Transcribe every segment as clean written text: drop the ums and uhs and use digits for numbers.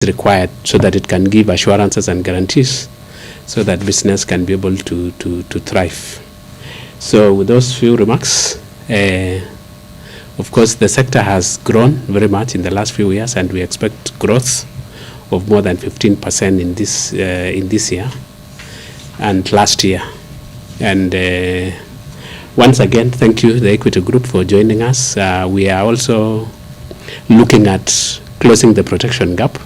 required so that it can give assurances and guarantees so that business can be able to thrive. So with those few remarks, of course, the sector has grown very much in the last few years, and we expect growth of more than 15% in this year and last year. And once again, thank you, the Equity Group, for joining us. We are also looking at closing the protection gap.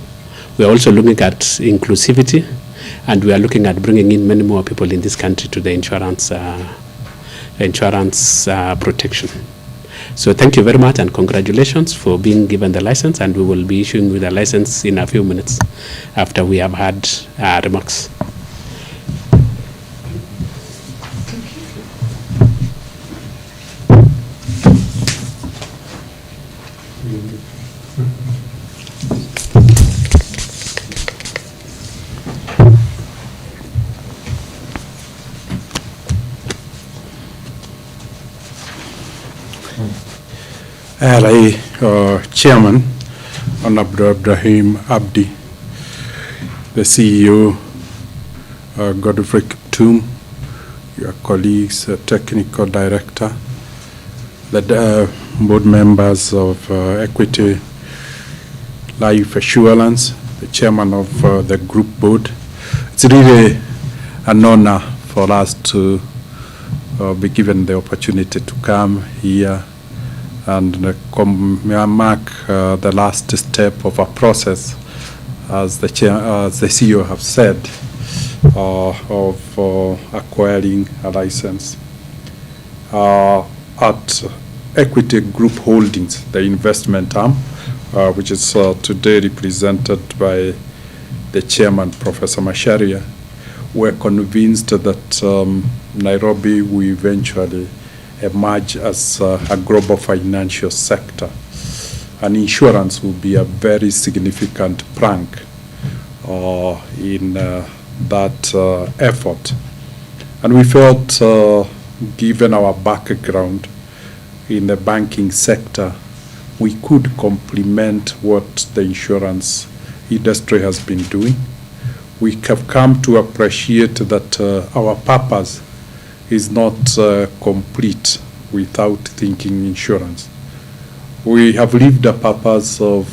We are also looking at inclusivity, and we are looking at bringing in many more people in this country to the insurance protection. So thank you very much, and congratulations for being given the license, and we will be issuing you the license in a few minutes after we have had remarks. Chairman, Honorable Ibrahim Abdi, the CEO, Godfrey Kiptum, your colleagues, Technical Director, the board members of Equity Life Assurance, the Chairman of the Group Board. It's really an honor for us to be given the opportunity to come here and mark the last step of a process, as the CEO have said, of acquiring a license. At Equity Group Holdings, the investment arm, which is today represented by the chairman, Professor Macharia, we're convinced that Nairobi will eventually emerge as a global financial sector, and insurance will be a very significant plank in that effort. And we felt, given our background in the banking sector, we could complement what the insurance industry has been doing. We have come to appreciate that our purpose is not complete without thinking insurance. We have lived a purpose of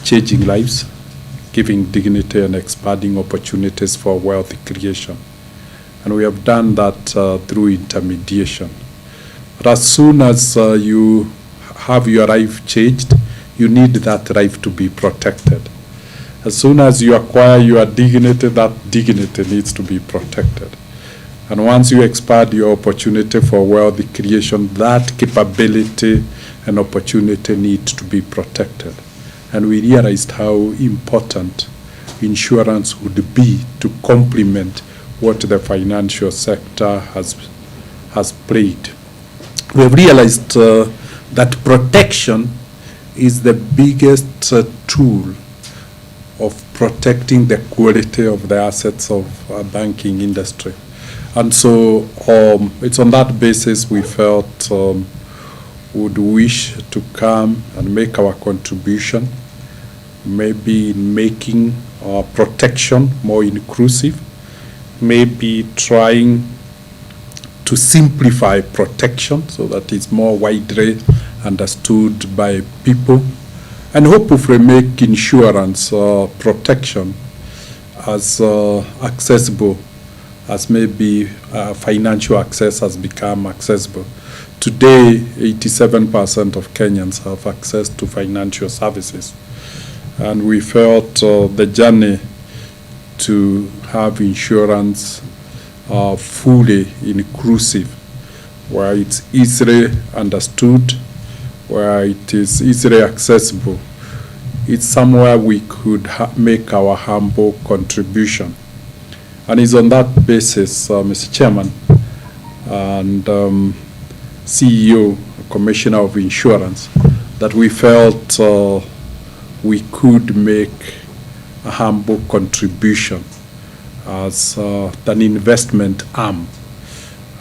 changing lives, giving dignity and expanding opportunities for wealth creation. And we have done that through intermediation. But as soon as you have your life changed, you need that life to be protected. As soon as you acquire your dignity, that dignity needs to be protected. And once you expand your opportunity for wealth creation, that capability and opportunity needs to be protected. And we realized how important insurance would be to complement what the financial sector has played. We have realized that protection is the biggest tool of protecting the quality of the assets of a banking industry. And so it's on that basis we felt would wish to come and make our contribution, maybe in making protection more inclusive, maybe trying to simplify protection so that it's more widely understood by people, and hopefully make insurance protection as accessible as maybe financial access has become accessible. Today, 87% of Kenyans have access to financial services. And we felt the journey to have insurance fully inclusive, where it's easily understood, where it is easily accessible, it's somewhere we could make our humble contribution. And it's on that basis, Mr. Chairman and CEO, Commissioner of Insurance, that we felt we could make a humble contribution as an investment arm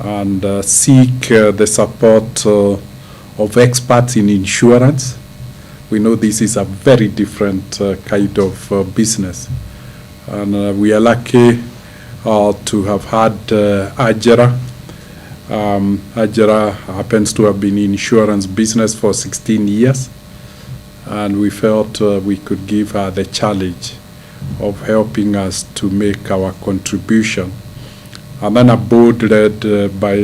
and seek the support of experts in insurance We know this is a very different kind of business. And we are lucky to have had Ajara. Ajara happens to have been in insurance business for 16 years. And we felt we could give her the challenge of helping us to make our contribution. And then a board led by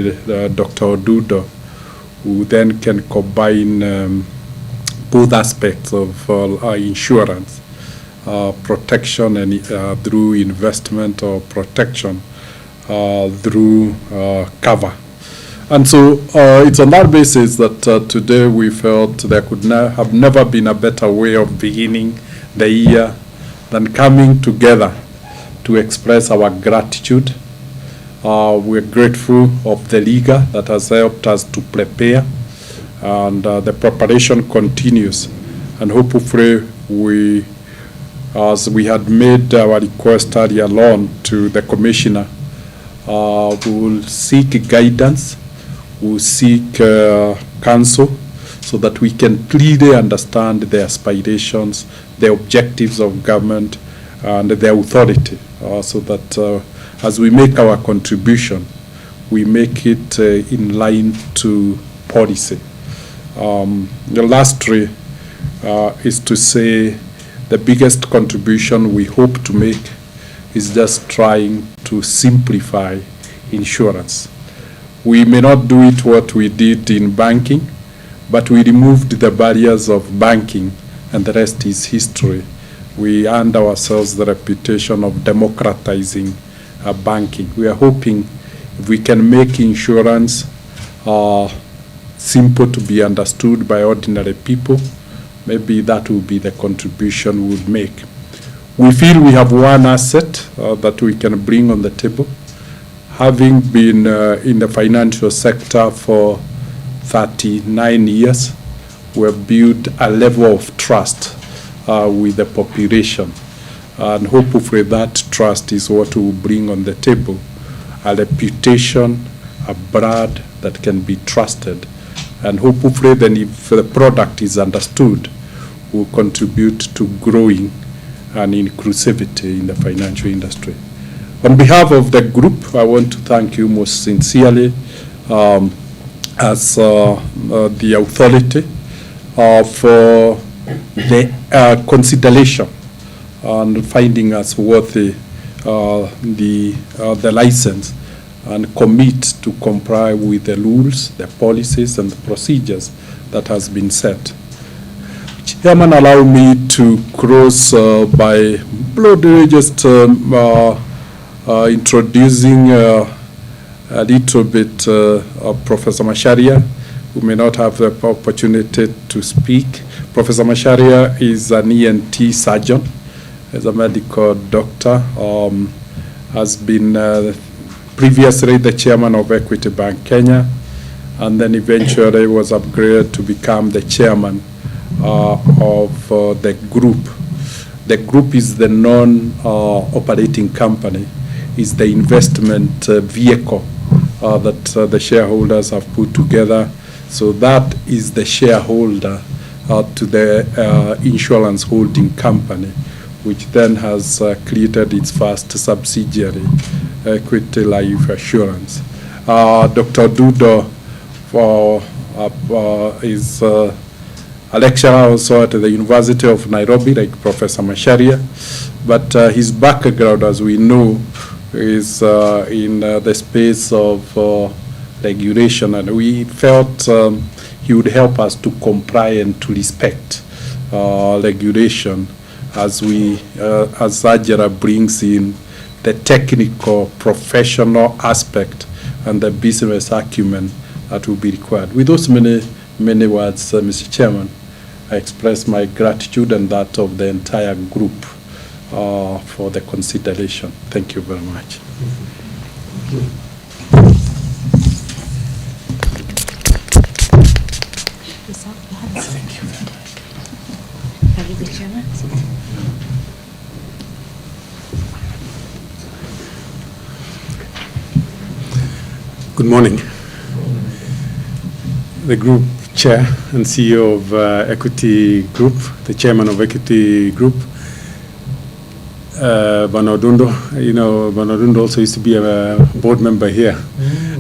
Dr. Odudo, who then can combine both aspects of insurance, protection and through investment, or protection through cover. And so it's on that basis that today we felt there could have never been a better way of beginning the year than coming together to express our gratitude. We're grateful of the Liga that has helped us to prepare, and the preparation continues. And hopefully we, as we had made our request earlier on to the Commissioner, we will seek guidance, we will seek counsel, so that we can clearly understand the aspirations, the objectives of government, and the authority, so that as we make our contribution, we make it in line to policy. The last three is to say the biggest contribution we hope to make is just trying to simplify insurance. We may not do it what we did in banking, but we removed the barriers of banking, and the rest is history. We earned ourselves the reputation of democratizing banking. We are hoping if we can make insurance simple to be understood by ordinary people, maybe that will be the contribution we would make. We feel we have one asset that we can bring on the table. Having been in the financial sector for 39 years, we have built a level of trust with the population. And hopefully that trust is what we will bring on the table, a reputation, a brand that can be trusted. And hopefully then if the product is understood, will contribute to growing and inclusivity in the financial industry. On behalf of the group, I want to thank you most sincerely as the authority for the consideration and finding us worthy the license, and commit to comply with the rules, the policies, and the procedures that has been set. Chairman, allow me to close by broadly just introducing a little bit of Professor Macharia, who may not have the opportunity to speak. Professor Macharia is an ENT surgeon, is a medical doctor, has been previously the chairman of Equity Bank Kenya, and then eventually was upgraded to become the chairman of the group. The group is the non-operating company, is the investment vehicle that the shareholders have put together. So that is the shareholder to the insurance holding company, which then has created its first subsidiary, Equity Life Assurance. Dr. Dudo is a lecturer also at the University of Nairobi, like Professor Macharia, but his background, as we know, is in the space of regulation, and we felt he would help us to comply and to respect regulation as Ajara brings in the technical, professional aspect and the business acumen that will be required. With those many words, Mr. Chairman, I express my gratitude and that of the entire group for the consideration. Thank you very much. Thank you very much. Mr. Chairman. Good morning. The group Chair and CEO of Equity Group, the Chairman of Equity Group, Banodundo. You know, Banodundo also used to be a board member here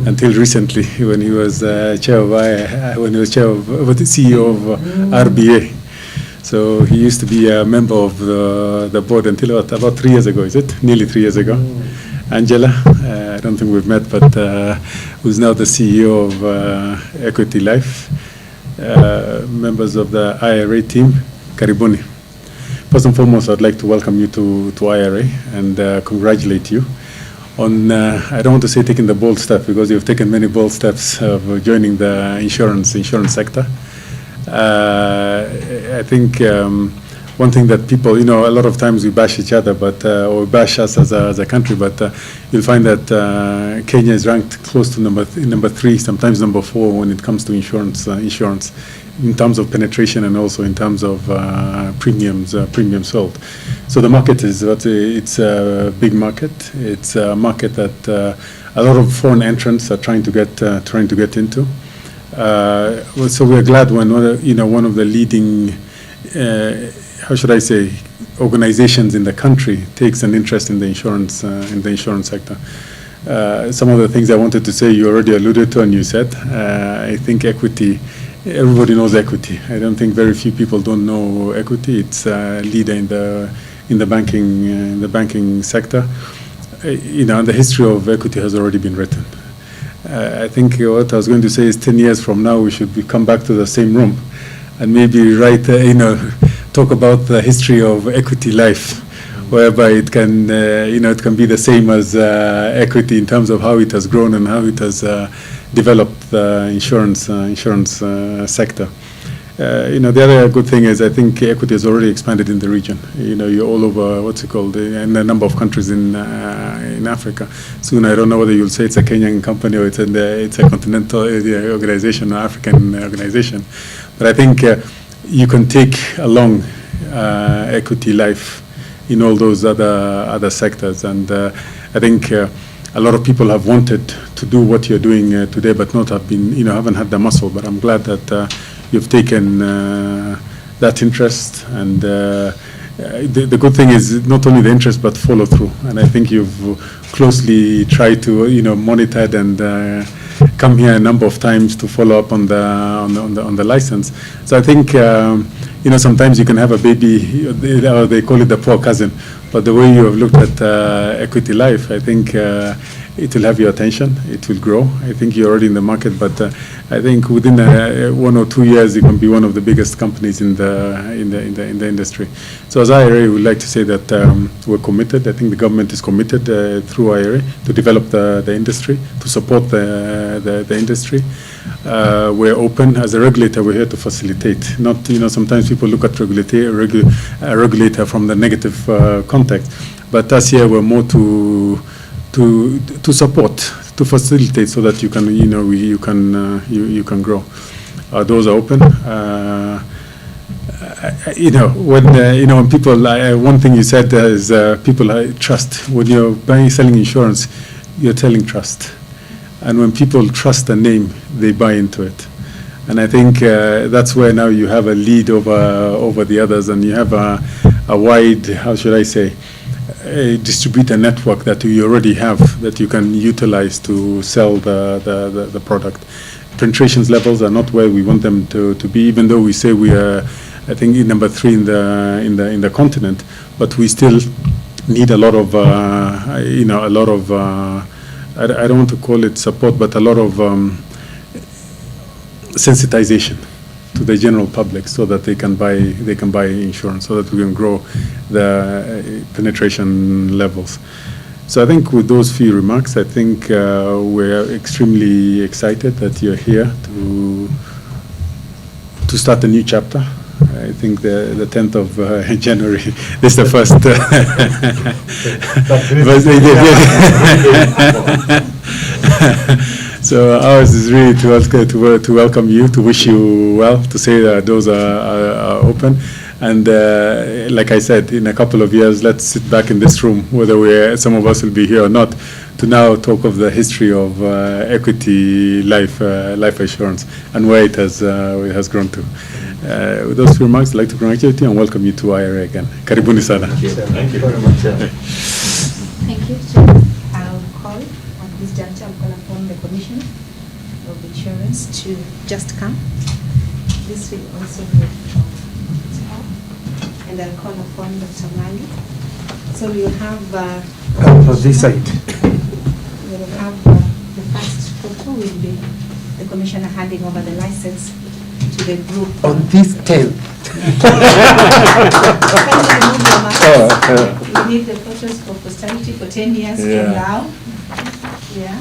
until recently, when he was chair of the CEO of RBA. So he used to be a member of the board until about 3 years ago, is it? Nearly 3 years ago. Angela, I don't think we've met, but who's now the CEO of Equity Life. Members of the IRA team, Karibuni. First and foremost, I'd like to welcome you to IRA and congratulate you on, I don't want to say taking the bold step, because you've taken many bold steps of joining the insurance sector. I think one thing that people, you know, a lot of times we bash each other, but or bash us as a country, but you'll find that Kenya is ranked close to number 3, sometimes number 4 when it comes to insurance in terms of penetration and also in terms of premiums sold. So the market is it's a big market. It's a market that a lot of foreign entrants are trying to get into. So we're glad when one of the leading how should I say, organizations in the country takes an interest in the insurance sector. Some of the things I wanted to say you already alluded to and you said. I think equity, everybody knows equity. I don't think very few people don't know equity. It's a leader in the banking sector. You know, and the history of equity has already been written. I think what I was going to say is 10 years from now we should come back to the same room and maybe write, talk about the history of Equity Life, whereby it can, it can be the same as equity in terms of how it has grown and how it has developed the insurance sector. The other good thing is I think equity has already expanded in the region. You're all over, in a number of countries in Africa. Soon, I don't know whether you'll say it's a Kenyan company or it's a continental organization or African organization. But I think you can take along Equity Life in all those other sectors. And I think a lot of people have wanted to do what you're doing today, but haven't had the muscle. But I'm glad that you've taken that interest, and the good thing is not only the interest but follow through. And I think you've closely tried to monitor it and come here a number of times to follow up on the license. So I think sometimes you can have a baby, they call it the poor cousin. But the way you have looked at Equity Life, I think it will have your attention. It will grow. I think you're already in the market, but I think within 1 or 2 years, you can be one of the biggest companies in the industry. So as IRA, we would like to say that we're committed. I think the government is committed through IRA to develop the industry, to support the industry. We're open as a regulator. We're here to facilitate. Not sometimes people look at a regulator from the negative context, but us here we're more to support, to facilitate, so that you can grow. Our doors are open. When people, one thing you said is people trust. When you're selling insurance, you're telling trust, and when people trust the name, they buy into it. And I think that's where now you have a lead over the others, and you have a wide, how should I say, a distributor network that you already have that you can utilize to sell the product. Penetrations levels are not where we want them to be, even though we say we are, I think, number 3 in the continent, but we still need a lot of I don't want to call it support, but a lot of sensitization to the general public, so that they can buy insurance, so that we can grow the penetration levels. So I think with those few remarks, I think we're extremely excited that you're here to start a new chapter. I think the 10th of January is the first. So ours is really to welcome you, to wish you well, to say that doors are open. And like I said, in a couple of years, let's sit back in this room, whether some of us will be here or not, to now talk of the history of equity life assurance and where it has grown to. With those few remarks, I'd like to congratulate you and welcome you to IRA again. Karibuni sana. Thank you very much. Thank you. So I'll call on this juncture, I'll call upon the Commissioner of Insurance to just come. This will also be and I'll call upon Dr. Mali. So we'll have For this side. we'll have the first photo will be the Commissioner handing over the license to the group. On this 10th. Kindly remove your masks. We need the photos for posterity for 10 years from now. Yeah.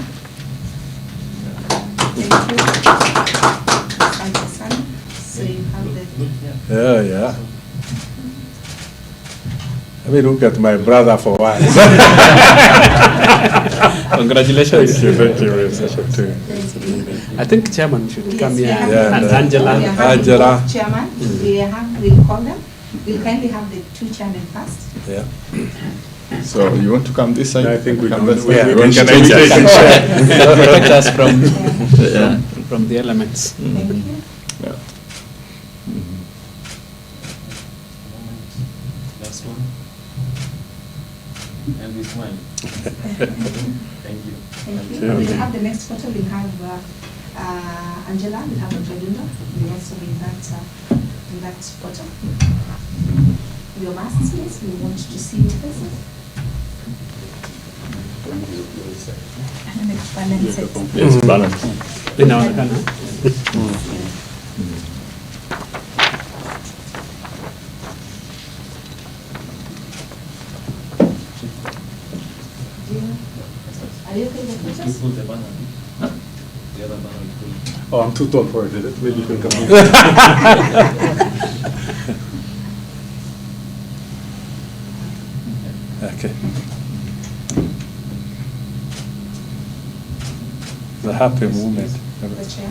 Thank you. Asante sana. So you have the. Yeah. Let me look at my brother for a while. Congratulations. Thank you very much. I think Chairman should come here. Yes, we Yeah, And the- Angela. we are having Angela. both Chairman, we'll call them. We'll kindly have the two chairmen first. Yeah. So you want to come this side? I think we Come can- this we way. can You want to change take it. it? Protect us from, Yeah. from the elements. Thank you. Yeah. Last one. And this one. Thank you. Thank you. We'll have the next photo, we'll have Angela, we'll have Dr. we'll also be in that photo. Your masks, please, we want to see your faces. And it's balanced. Yes, balance. Inaonekana. Are you okay with the You photos? pull the banner. The other banner you pull. Oh, I'm too tall for it, is it? Maybe you can come here. Okay. The happy moment. The chair?